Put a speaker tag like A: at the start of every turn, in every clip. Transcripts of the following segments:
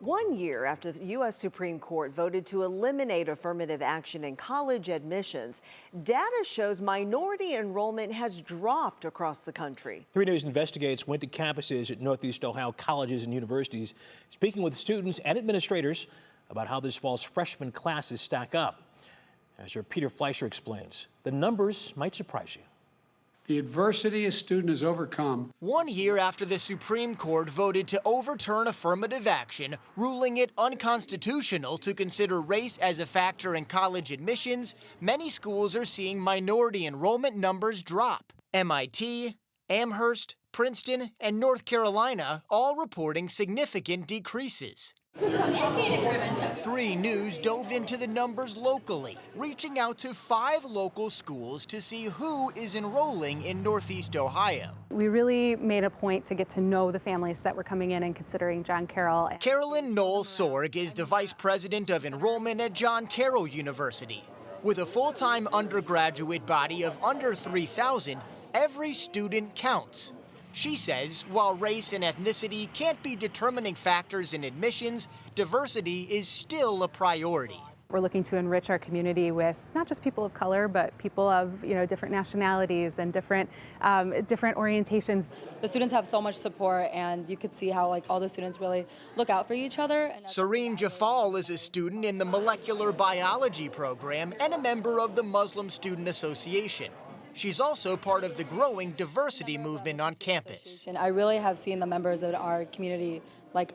A: 1 year after the U.S. Supreme Court voted to eliminate affirmative action in college admissions, data shows minority enrollment has dropped across the country.
B: 3 News investigates went to campuses at Northeast Ohio colleges and universities, speaking with students and administrators about how this fall's freshman classes stack up. As your Peter Fleischer explains, the numbers might surprise you.
C: The adversity a student has overcome.
D: 1 year after the Supreme Court voted to overturn affirmative action, ruling it unconstitutional to consider race as a factor in college admissions, many schools are seeing minority enrollment numbers drop. MIT, Amherst, Princeton, and North Carolina all reporting significant decreases. 3 News dove into the numbers locally, reaching out to 5 local schools to see who is enrolling in Northeast Ohio.
E: We really made a point to get to know the families that were coming in and considering John Carroll.
D: Carolyn Noel Sorg is the vice president of enrollment at John Carroll University. With a full-time undergraduate body of under 3,000, every student counts. She says while race and ethnicity can't be determining factors in admissions, diversity is still a priority.
E: We're looking to enrich our community with not just people of color, but people of different nationalities and different orientations.
F: The students have so much support, and you could see how all the students really look out for each other.
D: Serene Jafal is a student in the molecular biology program and a member of the Muslim Student Association. She's also part of the growing diversity movement on campus.
F: And I really have seen the members of our community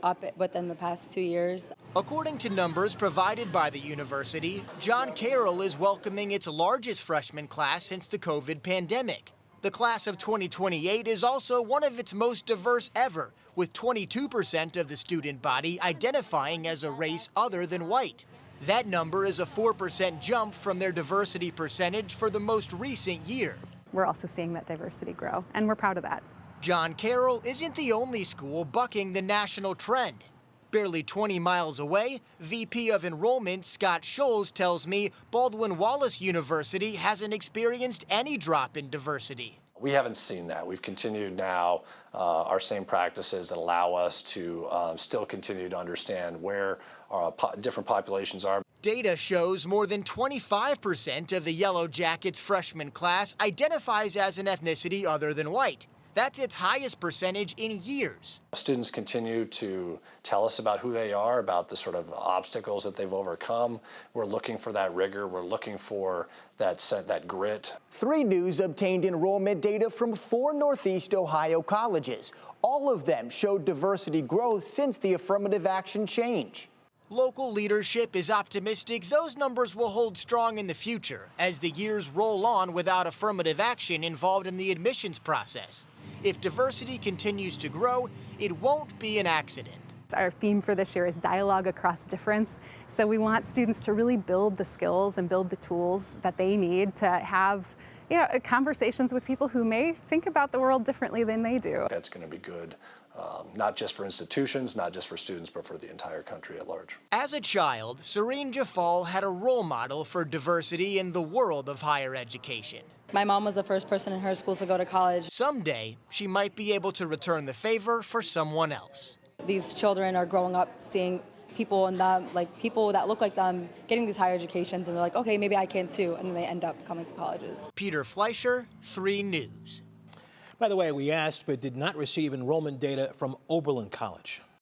F: up within the past 2 years.
D: According to numbers provided by the university, John Carroll is welcoming its largest freshman class since the COVID pandemic. The class of 2028 is also one of its most diverse ever, with 22% of the student body identifying as a race other than white. That number is a 4% jump from their diversity percentage for the most recent year.
E: We're also seeing that diversity grow, and we're proud of that.
D: John Carroll isn't the only school bucking the national trend. Barely 20 miles away, VP of Enrollment Scott Scholes tells me Baldwin Wallace University hasn't experienced any drop in diversity.
G: We haven't seen that. We've continued now our same practices that allow us to still continue to understand where our different populations are.
D: Data shows more than 25% of the Yellow Jackets freshman class identifies as an ethnicity other than white. That's its highest percentage in years.
G: Students continue to tell us about who they are, about the sort of obstacles that they've overcome. We're looking for that rigor. We're looking for that grit.
D: 3 News obtained enrollment data from 4 Northeast Ohio colleges. All of them showed diversity growth since the affirmative action change. Local leadership is optimistic those numbers will hold strong in the future as the years roll on without affirmative action involved in the admissions process. If diversity continues to grow, it won't be an accident.
E: Our theme for this year is dialogue across difference. So we want students to really build the skills and build the tools that they need to have conversations with people who may think about the world differently than they do.
G: That's going to be good, not just for institutions, not just for students, but for the entire country at large.
D: As a child, Serene Jafal had a role model for diversity in the world of higher education.
F: My mom was the first person in her school to go to college.
D: Someday, she might be able to return the favor for someone else.
F: These children are growing up seeing people in them, people that look like them, getting these higher educations, and they're like, okay, maybe I can too, and then they end up coming to colleges.
D: Peter Fleischer, 3 News.
B: By the way, we asked but did not receive enrollment data from Oberlin College.